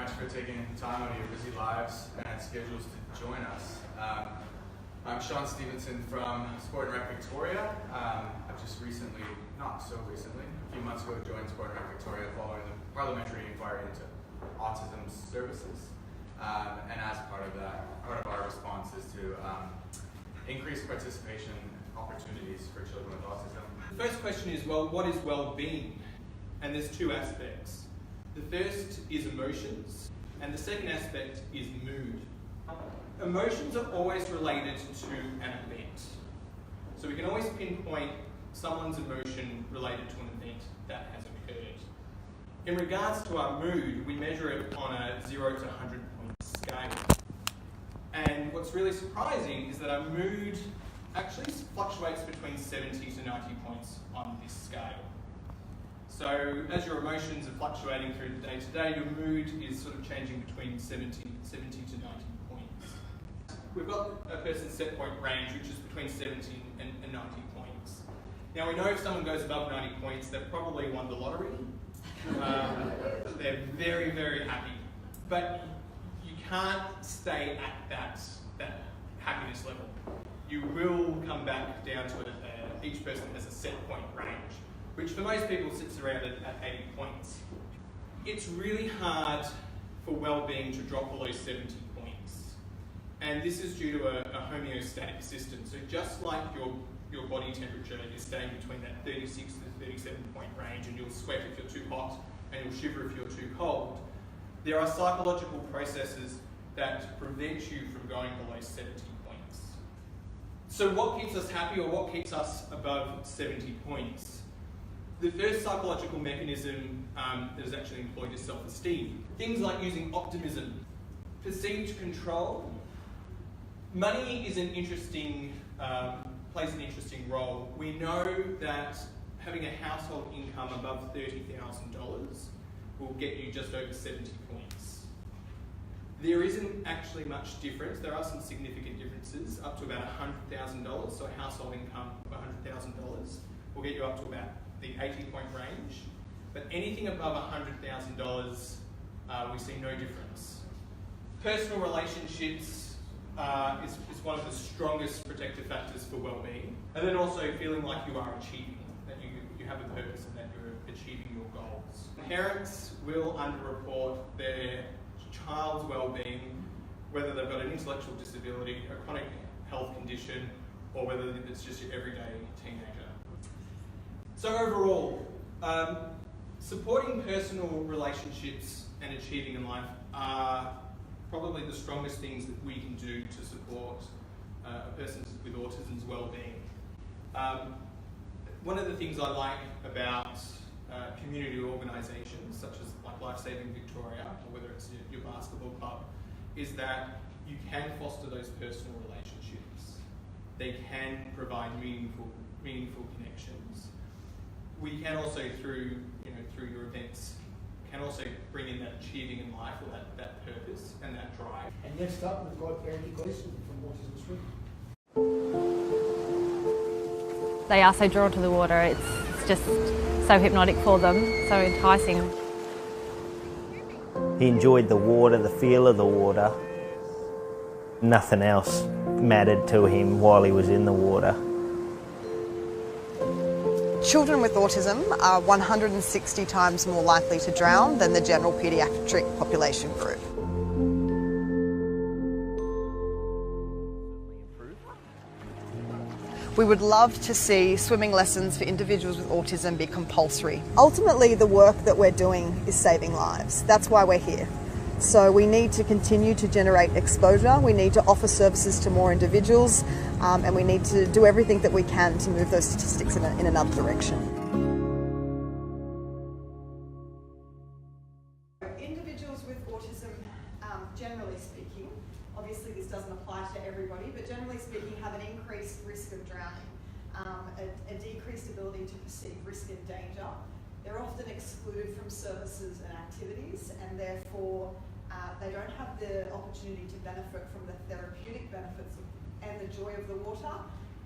much for taking time out of your busy lives and schedules to join us. I'm Sean Stevenson from Sport and Rec Victoria. I've just recently, not so recently, a few months ago joined Sport and Rec Victoria following the parliamentary inquiry into autism services. And as part of that, part of our response is to increase participation opportunities for children with autism. The first question is, well, what is well-being? And there's two aspects. The first is emotions, and the second aspect is mood. Emotions are always related to an event. So we can always pinpoint someone's emotion related to an event that has occurred. In regards to our mood, we measure it on a 0 to 100 point scale. And what's really surprising is that our mood actually fluctuates between 70 to 90 points on this scale. So as your emotions are fluctuating through the day-to-day, your mood is sort of changing between 70 to 90 points. We've got a person's set point range, which is between 70 and 90 points. Now we know if someone goes above 90 points, they've probably won the lottery. They're very, very happy. But you can't stay at that happiness level. You will come back down to each person has a set point range, which for most people sits around at 80 points. It's really hard for well-being to drop below 70 points. And this is due to a homeostatic system. So just like your body temperature is staying between that 36 to 37 point range, and you'll sweat if you're too hot and you'll shiver if you're too cold, there are psychological processes that prevent you from going below 70 points. So what keeps us happy, or what keeps us above 70 points? The first psychological mechanism that is actually employed is self-esteem. Things like using optimism, perceived control. Money is an interesting, plays an interesting role. We know that having a household income above $30,000 will get you just over 70 points. There isn't actually much difference. There are some significant differences, up to about $100,000. So a household income of $100,000 will get you up to about the 80-point range. But anything above $100,000, we see no difference. Personal relationships is one of the strongest protective factors for well-being. And then also feeling like you are achieving, that you have a purpose and that you're achieving your goals. Parents will underreport their child's well-being, whether they've got an intellectual disability, a chronic health condition, or whether it's just your everyday teenager. So overall, supporting personal relationships and achieving in life are probably the strongest things that we can do to support a person with autism's well-being. One of the things I like about community organisations such as like Life Saving Victoria, or whether it's your basketball club, is that you can foster those personal relationships. They can provide meaningful connections. We can also, through your events, can also bring in that achieving in life, or that purpose and that drive. And next up, we've got Andy Gleason from Autism Sweden. They are so drawn to the water. It's just so hypnotic for them, so enticing. He enjoyed the water, the feel of the water. Nothing else mattered to him while he was in the water. Children with autism are 160 times more likely to drown than the general paediatric population group. We would love to see swimming lessons for individuals with autism be compulsory. Ultimately, the work that we're doing is saving lives. That's why we're here. So we need to continue to generate exposure, we need to offer services to more individuals, and we need to do everything that we can to move those statistics in another direction. Individuals with autism, generally speaking, obviously this doesn't apply to everybody, but generally speaking have an increased risk of drowning, a decreased ability to perceive risk and danger. They're often excluded from services and activities, and therefore they don't have the opportunity to benefit from the therapeutic benefits and the joy of the water,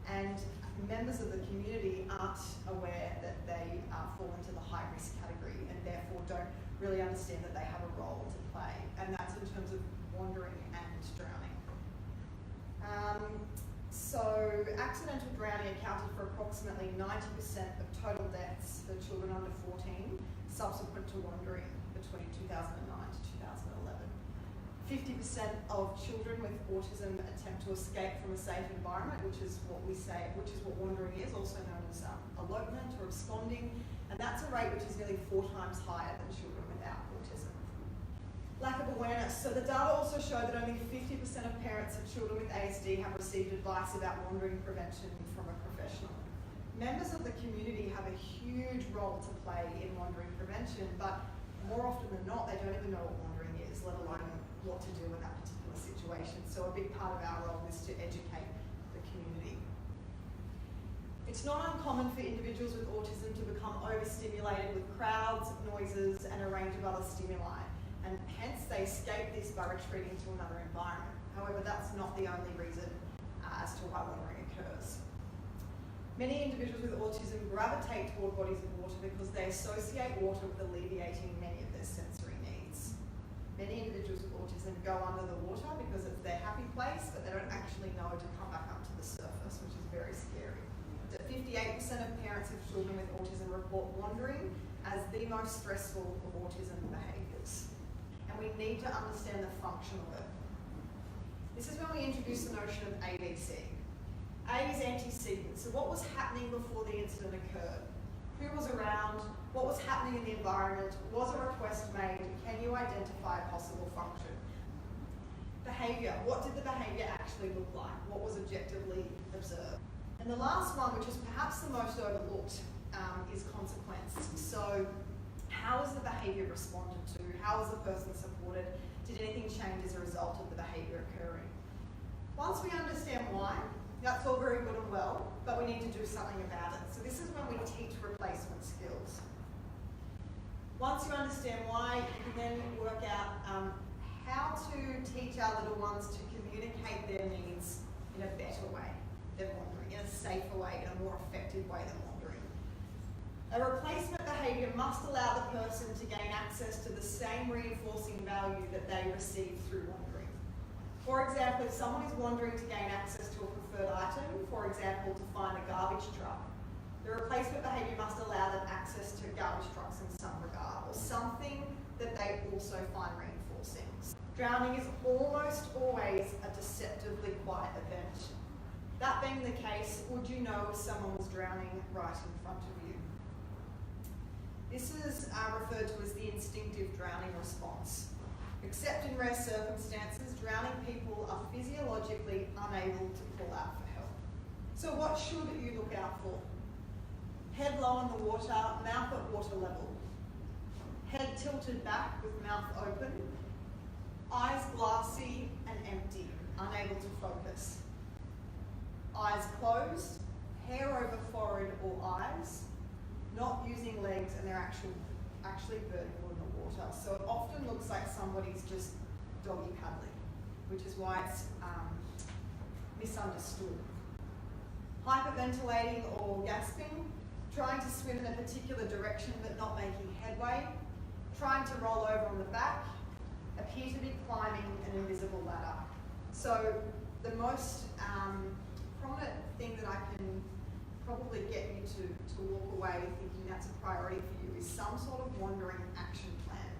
and members of the community aren't aware that they fall into the high risk category and therefore don't really understand that they have a role to play, and that's in terms of wandering and drowning. So accidental drowning accounted for approximately 90% of total deaths for children under 14 subsequent to wandering between 2009 to 2011. 50% of children with autism attempt to escape from a safe environment, which is what wandering is, also known as elopement or absconding, and that's a rate which is nearly 4 times higher than children without autism. Lack of awareness. So the data also show that only 50% of parents of children with ASD have received advice about wandering prevention from a professional. Members of the community have a huge role to play in wandering prevention, but more often than not, they don't even know what wandering is, let alone what to do in that particular situation. So a big part of our role is to educate the community. It's not uncommon for individuals with autism to become overstimulated with crowds, noises, and a range of other stimuli, and hence they escape this by retreating to another environment. However, that's not the only reason as to why wandering occurs. Many individuals with autism gravitate toward bodies of water because they associate water with alleviating many of their sensory needs. Many individuals with autism go under the water because it's their happy place, but they don't actually know to come back up to the surface, which is very scary. 58% of parents of children with autism report wandering as the most stressful of autism behaviours. And we need to understand the function of it. This is when we introduce the notion of ABC. A is antecedent, so what was happening before the incident occurred? Who was around? What was happening in the environment? Was a request made? Can you identify a possible function? Behaviour, what did the behaviour actually look like? What was objectively observed? And the last one, which is perhaps the most overlooked, is consequence. So how was the behaviour responded to? How was the person supported? Did anything change as a result of the behaviour occurring? Once we understand why, that's all very good and well, but we need to do something about it. So this is when we teach replacement skills. Once you understand why, you can then work out how to teach our little ones to communicate their needs in a better way than wandering, in a safer way, in a more effective way than wandering. A replacement behaviour must allow the person to gain access to the same reinforcing value that they receive through wandering. For example, if someone is wandering to gain access to a preferred item, for example, to find a garbage truck, the replacement behaviour must allow them access to garbage trucks in some regard, or something that they also find reinforcing. Drowning is almost always a deceptively quiet event. That being the case, would you know if someone was drowning right in front of you? This is referred to as the instinctive drowning response. Except in rare circumstances, drowning people are physiologically unable to call out for help. So what should you look out for? Head low in the water, mouth at water level. Head tilted back with mouth open. Eyes glassy and empty, unable to focus. Eyes closed, hair over forehead or eyes, not using legs, and they're actually vertical in the water. So it often looks like somebody's just doggy paddling, which is why it's misunderstood. Hyperventilating or gasping, trying to swim in a particular direction but not making headway, trying to roll over on the back, appear to be climbing an invisible ladder. So the most prominent thing that I can probably get you to walk away thinking that's a priority for you is some sort of wandering action plan.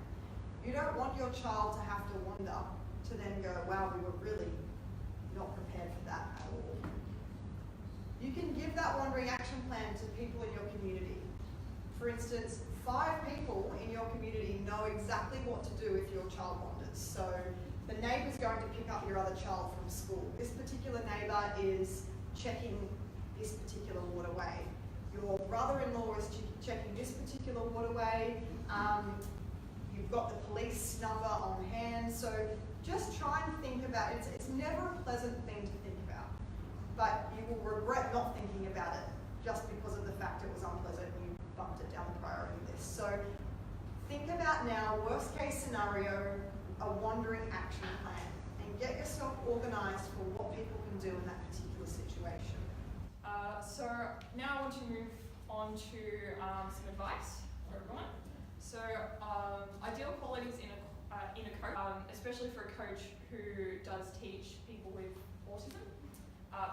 You don't want your child to have to wander to then go, wow, we were really not prepared for that at all. You can give that wandering action plan to people in your community. For instance, 5 people in your community know exactly what to do if your child wanders. So the neighbour's going to pick up your other child from school. This particular neighbour is checking this particular waterway. Your brother-in-law is checking this particular waterway. You've got the police number on hand. So just try and think about it. It's never a pleasant thing to think about, but you will regret not thinking about it just because of the fact it was unpleasant and you bumped it down the priority list. So think about now, worst case scenario, a wandering action plan, and get yourself organised for what people can do in that particular situation. So now I want to move on to some advice for everyone. So ideal qualities in a coach, especially for a coach who does teach people with autism.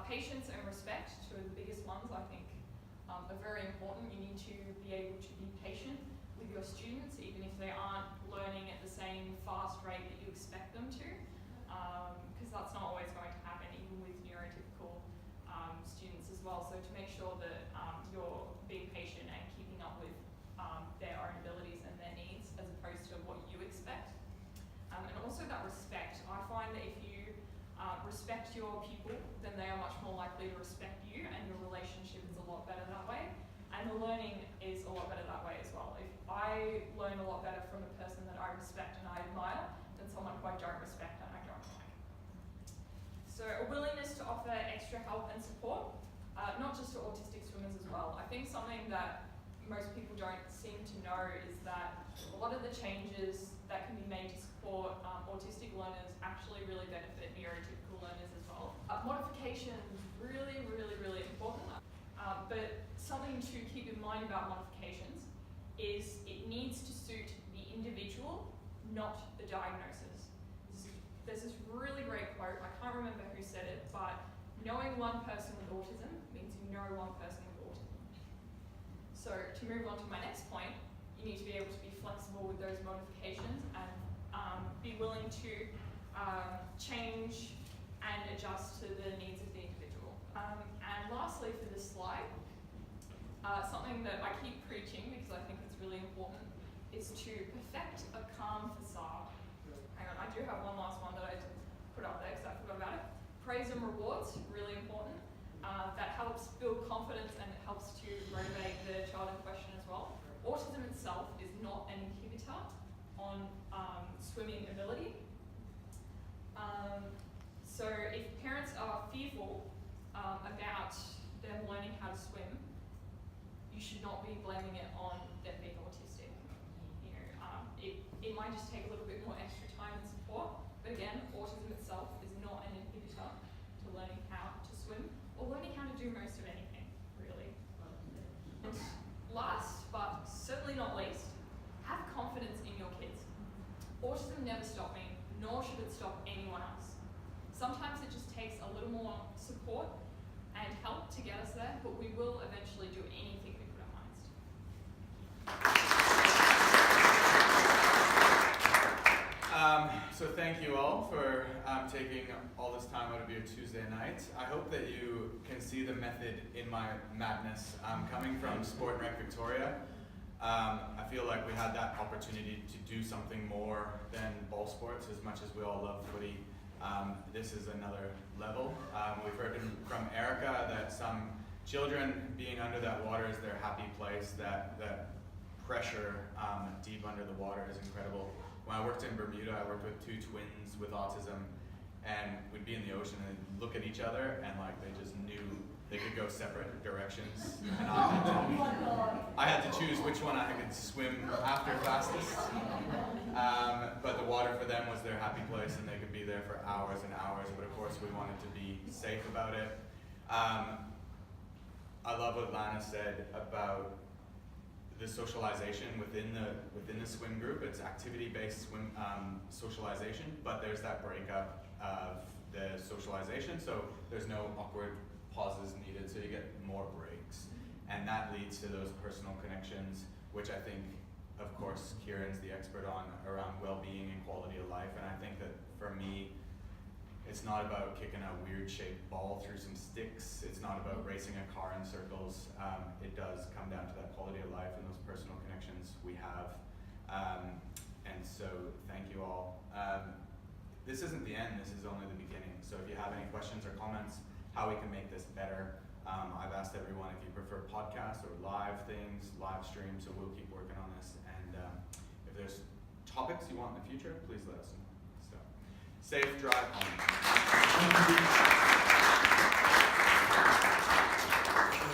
Patience and respect, two of the biggest ones I think are very important. You need to be able to be patient with your students, even if they aren't learning at the same fast rate that you expect them to, because that's not always going to happen, even with neurotypical students as well. So to make sure that you're being patient and keeping up with their own abilities and their needs as opposed to what you expect. And also that respect. I find that if you respect your pupil, then they are much more likely to respect you, and your relationship is a lot better that way. And the learning is a lot better that way as well. If I learn a lot better from a person that I respect and I admire than someone who I don't respect and I don't like. So a willingness to offer extra help and support, not just to autistic swimmers as well. I think something that most people don't seem to know is that a lot of the changes that can be made to support autistic learners actually really benefit neurotypical learners as well. Modification is really, really, really important. But something to keep in mind about modifications is it needs to suit the individual, not the diagnosis. There's this really great quote, I can't remember who said it, but knowing one person with autism means you know one person with autism. So to move on to my next point, you need to be able to be flexible with those modifications and be willing to change and adjust to the needs of the individual. And lastly for this slide, something that I keep preaching because I think it's really important is to perfect a calm facade. Hang on, I do have one last one that I put up there because I forgot about it. Praise and rewards, really important. That helps build confidence and it helps to motivate the child in question as well. Autism itself is not an inhibitor on swimming ability. So if parents are fearful about them learning how to swim, you should not be blaming it on them being autistic. You know, it might just take a little bit more extra time and support, but again, autism itself is not an inhibitor to learning how to swim or learning how to do most of anything, really. And last, but certainly not least, have confidence in your kids. Autism never stopped me, nor should it stop anyone else. Sometimes it just takes a little more support and help to get us there, but we will eventually do anything we put our minds to. So thank you all for taking all this time out of your Tuesday night. I hope that you can see the method in my madness. Coming from Sport and Rec Victoria, I feel like we had that opportunity to do something more than ball sports, as much as we all love footy. This is another level. We've heard from Erica that some children being under that water is their happy place, that pressure deep under the water is incredible. When I worked in Bermuda, I worked with two twins with autism, and we'd be in the ocean and look at each other and like they just knew they could go separate directions. And I had to choose which one I could swim after fastest. But the water for them was their happy place and they could be there for hours and hours, but of course we wanted to be safe about it. I love what Lana said about the socialization within the swim group. It's activity-based swim socialization, but there's that breakup of the socialization, so there's no awkward pauses needed, so you get more breaks. And that leads to those personal connections, which I think, of course, Kieran's the expert on around well-being and quality of life. And I think that for me, it's not about kicking a weird-shaped ball through some sticks. It's not about racing a car in circles. It does come down to that quality of life and those personal connections we have. And so, thank you all. This isn't the end, this is only the beginning. So if you have any questions or comments, how we can make this better, I've asked everyone if you prefer podcasts or live things, live streams, so we'll keep working on this. And if there's topics you want in the future, please let us know. So, safe drive home.